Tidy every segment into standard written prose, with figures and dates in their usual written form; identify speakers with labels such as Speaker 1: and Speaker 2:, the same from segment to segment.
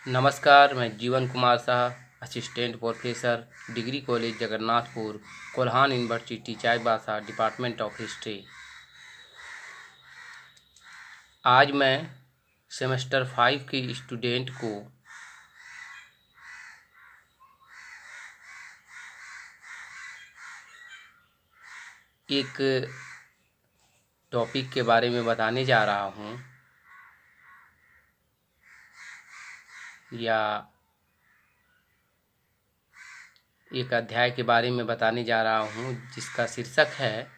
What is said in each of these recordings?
Speaker 1: नमस्कार, मैं जीवन Kumar Shah, assistant professor, degree college Jagannathpur, Kolhan university Chaibasa, department of history. आज मैं सेमेस्टर 5 के स्टूडेंट को एक टॉपिक के बारे में बताने जा रहा हूँ, या एक अध्याय के बारे में बताने जा रहा हूँ जिसका शीर्षक है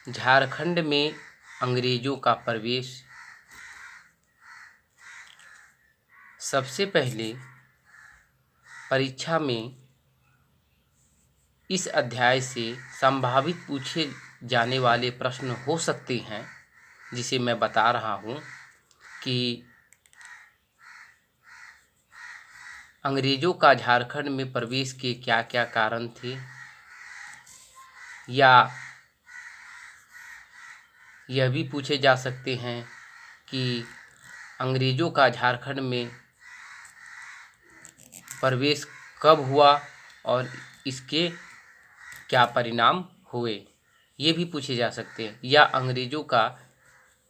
Speaker 1: झारखंड में अंग्रेजों का प्रवेश। सबसे पहले परीक्षा में इस अध्याय से संभावित पूछे जाने वाले प्रश्न हो सकते हैं, जिसे मैं बता रहा हूँ कि अंग्रेजों का झारखंड में प्रवेश के क्या क्या कारण थे, या यह भी पूछे जा सकते हैं कि अंग्रेजों का झारखंड में प्रवेश कब हुआ और इसके क्या परिणाम हुए, ये भी पूछे जा सकते हैं, या अंग्रेजों का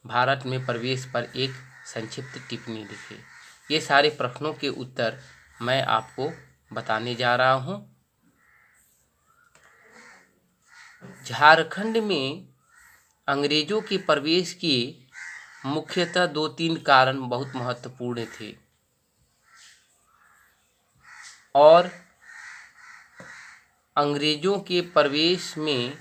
Speaker 1: भारत में प्रवेश पर एक संक्षिप्त टिप्पणी लिखे। ये सारे प्रश्नों के उत्तर मैं आपको बताने जा रहा हूँ। झारखंड में अंग्रेजों के प्रवेश के मुख्यतः 2-3 कारण बहुत महत्वपूर्ण थे, और अंग्रेजों के प्रवेश में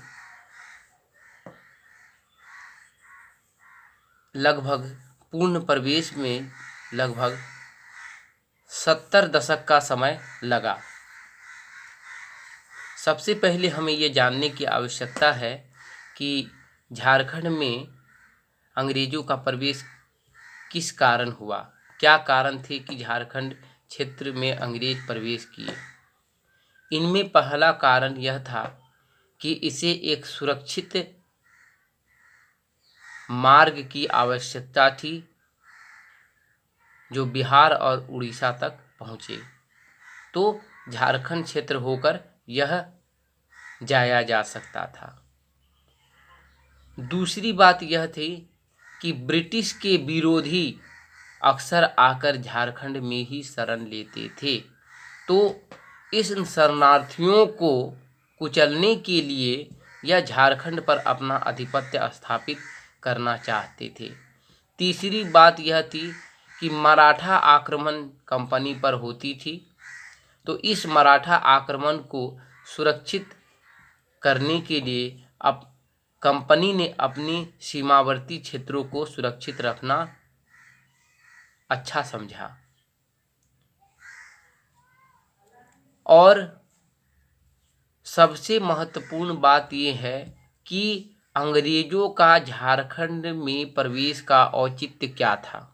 Speaker 1: लगभग पूर्ण प्रवेश में लगभग 70 दशक का समय लगा। सबसे पहले हमें ये जानने की आवश्यकता है कि झारखंड में अंग्रेजों का प्रवेश किस कारण हुआ, क्या कारण थे कि झारखंड क्षेत्र में अंग्रेज प्रवेश किए। इनमें पहला कारण यह था कि इसे एक सुरक्षित मार्ग की आवश्यकता थी जो बिहार और उड़ीसा तक पहुँचे, तो झारखंड क्षेत्र होकर यह जाया जा सकता था। दूसरी बात यह थी कि ब्रिटिश के विरोधी अक्सर आकर झारखंड में ही शरण लेते थे, तो इस शरणार्थियों को कुचलने के लिए यह झारखंड पर अपना आधिपत्य स्थापित करना चाहते थे। तीसरी बात यह थी कि मराठा आक्रमण कंपनी पर होती थी, तो इस मराठा आक्रमण को सुरक्षित करने के लिए अब कंपनी ने अपनी सीमावर्ती क्षेत्रों को सुरक्षित रखना अच्छा समझा। और सबसे महत्वपूर्ण बात यह है कि अंग्रेजों का झारखंड में प्रवेश का औचित्य क्या था,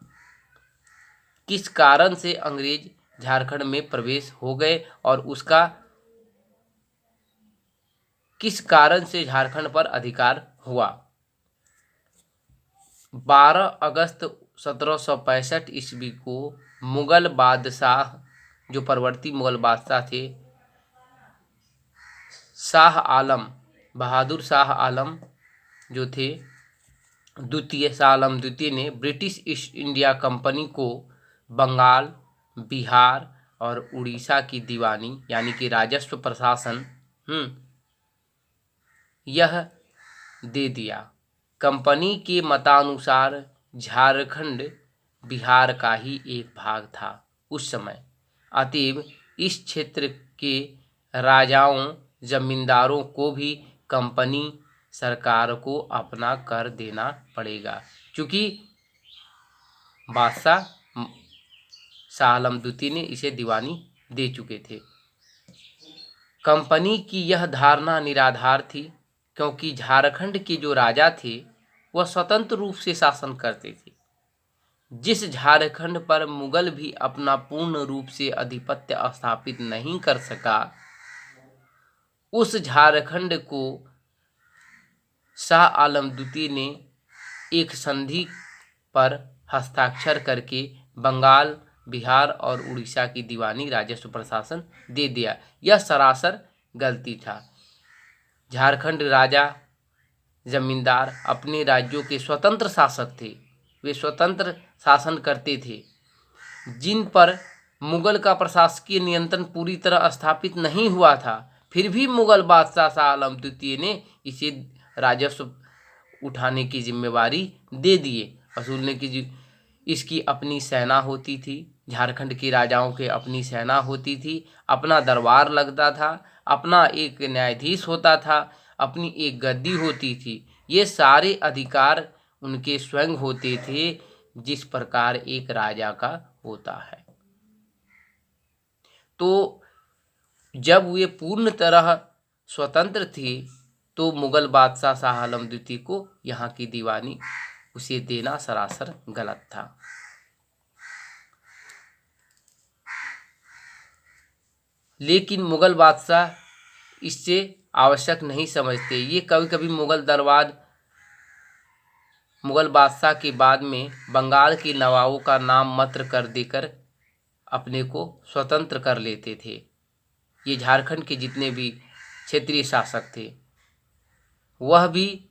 Speaker 1: किस कारण से अंग्रेज झारखंड में प्रवेश हो गए और उसका किस कारण से झारखंड पर अधिकार हुआ। 12 अगस्त 1765 ईस्वी को मुगल बादशाह, जो परवर्ती मुगल बादशाह थे, शाह आलम, बहादुर शाह आलम जो थे द्वितीय, शाह आलम द्वितीय ने ब्रिटिश ईस्ट इंडिया कंपनी को बंगाल, बिहार और उड़ीसा की दीवानी यानी कि राजस्व प्रशासन यह दे दिया। कंपनी के मतानुसार झारखंड बिहार का ही एक भाग था उस समय, अतएव इस क्षेत्र के राजाओं, जमींदारों को भी कंपनी सरकार को अपना कर देना पड़ेगा, क्योंकि बादशाह शाह आलम द्वितीय ने इसे दीवानी दे चुके थे। कंपनी की यह धारणा निराधार थी, क्योंकि झारखंड के जो राजा थे वह स्वतंत्र रूप से शासन करते थे। जिस झारखंड पर मुगल भी अपना पूर्ण रूप से आधिपत्य स्थापित नहीं कर सका, उस झारखंड को शाह आलम द्वितीय ने एक संधि पर हस्ताक्षर करके बंगाल बिहार और उड़ीसा की दीवानी राजस्व प्रशासन दे दिया। यह सरासर गलती था। झारखंड राजा जमींदार अपने राज्यों के स्वतंत्र शासक थे। वे स्वतंत्र शासन करते थे। जिन पर मुगल का प्रशासकीय नियंत्रण पूरी तरह स्थापित नहीं हुआ था, फिर भी मुगल बादशाह शाह आलम द्वितीय ने इसे राजस्व उठाने की जिम्मेवारी दे दिए, वसूलने की। इसकी अपनी सेना होती थी। झारखंड के राजाओं के अपनी सेना होती थी, अपना दरबार लगता था, अपना एक न्यायाधीश होता था, अपनी एक गद्दी होती थी। ये सारे अधिकार उनके स्वयं होते थे, जिस प्रकार एक राजा का होता है। तो जब वे पूर्ण तरह स्वतंत्र थे, तो मुगल बादशाह शाह आलम द्वितीय को यहाँ की दीवानी उसे देना सरासर गलत था। लेकिन मुगल बादशाह इससे आवश्यक नहीं समझते। ये कभी कभी मुगल बादशाह के बाद में बंगाल के नवाबों का नाम मात्र कर देकर अपने को स्वतंत्र कर लेते थे। ये झारखंड के जितने भी क्षेत्रीय शासक थे, वह भी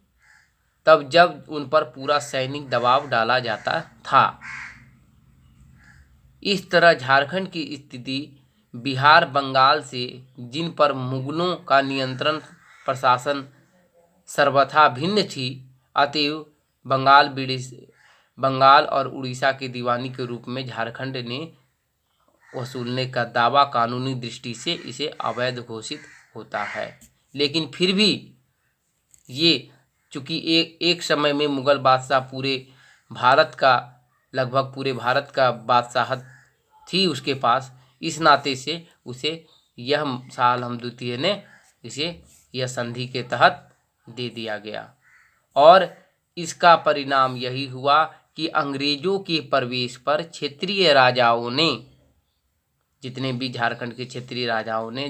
Speaker 1: तब जब उन पर पूरा सैनिक दबाव डाला जाता था। इस तरह झारखंड की स्थिति बिहार बंगाल से, जिन पर मुगलों का नियंत्रण प्रशासन सर्वथा भिन्न थी, अतएव बंगाल और उड़ीसा की दीवानी के रूप में झारखंड ने वसूलने का दावा कानूनी दृष्टि से इसे अवैध घोषित होता है। लेकिन फिर भी ये चूँकि एक समय में मुगल बादशाह लगभग पूरे भारत का बादशाहत थी उसके पास, इस नाते से उसे यह शाह आलम द्वितीय ने इसे यह संधि के तहत दे दिया गया। और इसका परिणाम यही हुआ कि अंग्रेजों के प्रवेश पर क्षेत्रीय राजाओं ने, जितने भी झारखंड के क्षेत्रीय राजाओं ने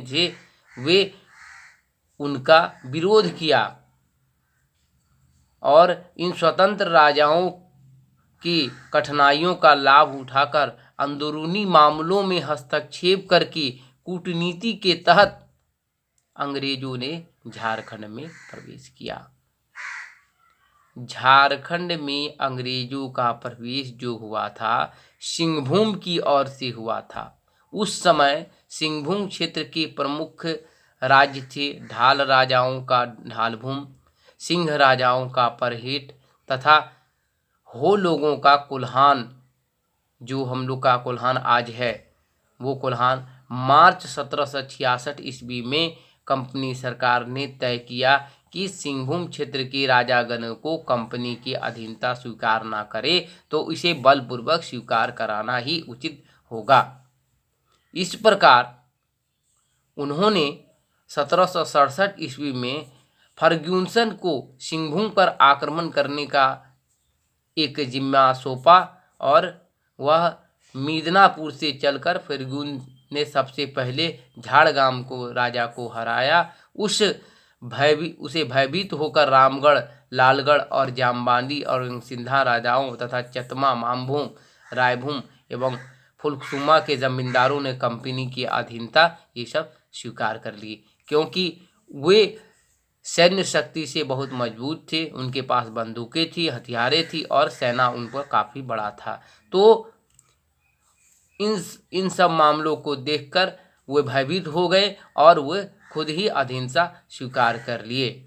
Speaker 1: वे उनका विरोध किया और इन स्वतंत्र राजाओं की कठिनाइयों का लाभ उठाकर अंदरूनी मामलों में हस्तक्षेप करके कूटनीति के तहत अंग्रेजों ने झारखंड में प्रवेश किया। झारखंड में अंग्रेजों का प्रवेश जो हुआ था, सिंहभूम की ओर से हुआ था। उस समय सिंहभूम क्षेत्र के प्रमुख राज्य थे ढाल राजाओं का ढालभूम, सिंह राजाओं का परहेट तथा हो लोगों का कुल्हान। जो हम लोग का कुल्हान आज है, वो कुल्हान मार्च 1766 ईस्वी में कंपनी सरकार ने तय किया कि सिंहभूम क्षेत्र के राजागण को कंपनी की अधीनता स्वीकार ना करे, तो इसे बलपूर्वक स्वीकार कराना ही उचित होगा। इस प्रकार उन्होंने 1767 ईस्वी में फर्ग्यूसन को सिंहभूम पर आक्रमण करने का एक जिम्मा सौंपा और वह मिदनापुर से चलकर फर्ग्यूसन ने सबसे पहले झाड़ग्राम को राजा को हराया। उसे भयभीत होकर रामगढ़, लालगढ़ और जामबांदी और सिंधा राजाओं तथा चतमा, मामभूम, रायभूम एवं फुलकुसुमा के जमींदारों ने कंपनी की अधीनता ये सब स्वीकार कर ली, क्योंकि वे सैन्य शक्ति से बहुत मजबूत थे। उनके पास बंदूकें थी, हथियारें थी और सेना उन पर काफ़ी बड़ा था। तो इन सब मामलों को देखकर वे भयभीत हो गए और वे खुद ही अहिंसा स्वीकार कर लिए।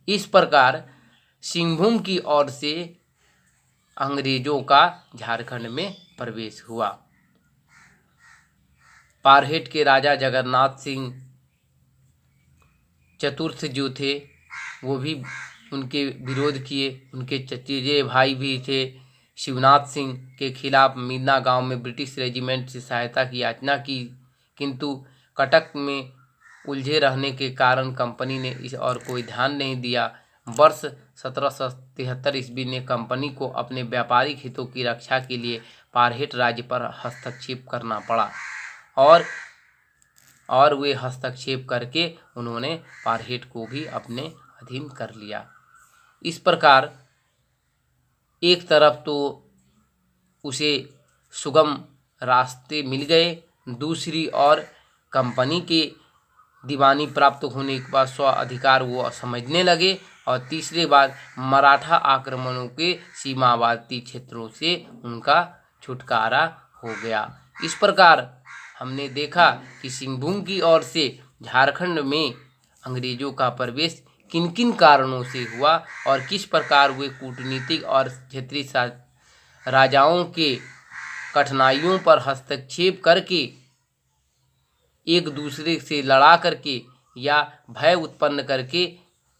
Speaker 1: इस प्रकार सिंहभूम की ओर से अंग्रेजों का झारखंड में प्रवेश हुआ। पारहेट के राजा जगन्नाथ सिंह चतुर्थ जो थे, वो भी उनके विरोध किए। उनके चचेरे भाई भी थे। शिवनाथ सिंह के खिलाफ मीना गांव में ब्रिटिश रेजिमेंट से सहायता की याचना की, किंतु कटक में उलझे रहने के कारण कंपनी ने इस और कोई ध्यान नहीं दिया। वर्ष 1773 ईस्वी ने कंपनी को अपने व्यापारिक हितों की रक्षा के लिए पारहेट राज्य पर हस्तक्षेप करना पड़ा और वे हस्तक्षेप करके उन्होंने पारहेट को भी अपने अधीन कर लिया। इस प्रकार एक तरफ तो उसे सुगम रास्ते मिल गए, दूसरी ओर कंपनी के दीवानी प्राप्त होने के बाद स्व अधिकार वो समझने लगे, और तीसरी बात मराठा आक्रमणों के सीमावर्ती क्षेत्रों से उनका छुटकारा हो गया। इस प्रकार हमने देखा कि सिंहभूम की ओर से झारखंड में अंग्रेजों का प्रवेश किन किन कारणों से हुआ और किस प्रकार वे कूटनीतिक और क्षेत्रीय राजाओं के कठिनाइयों पर हस्तक्षेप करके एक दूसरे से लड़ा करके या भय उत्पन्न करके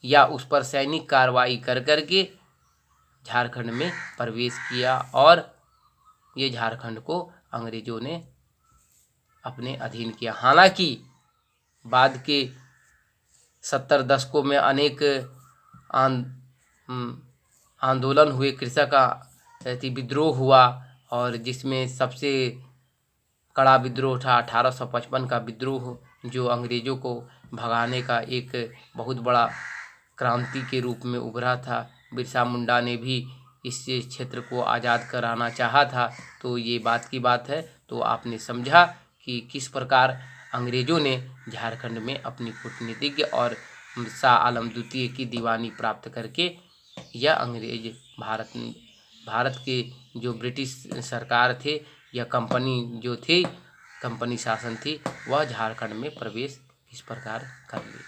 Speaker 1: या उस पर सैनिक कार्रवाई कर करके झारखंड में प्रवेश किया, और ये झारखंड को अंग्रेजों ने अपने अधीन किया। हालांकि बाद के 70 दशकों में अनेक आंदोलन हुए, कृषक विद्रोह हुआ, और जिसमें सबसे कड़ा विद्रोह था 1855 का विद्रोह, जो अंग्रेजों को भगाने का एक बहुत बड़ा क्रांति के रूप में उभरा था। बिरसा मुंडा ने भी इस क्षेत्र को आज़ाद कराना चाहा था। तो ये बात की बात है। तो आपने समझा कि किस प्रकार अंग्रेजों ने झारखंड में अपनी कूटनीतिज्ञ और शाह आलम द्वितीय की दीवानी प्राप्त करके यह अंग्रेज भारत के जो ब्रिटिश सरकार थे या कंपनी जो थी, कंपनी शासन थी, वह झारखंड में प्रवेश किस प्रकार कर ली।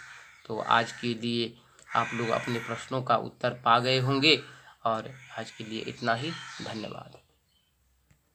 Speaker 1: तो आज के लिए आप लोग अपने प्रश्नों का उत्तर पा गए होंगे, और आज के लिए इतना ही। धन्यवाद।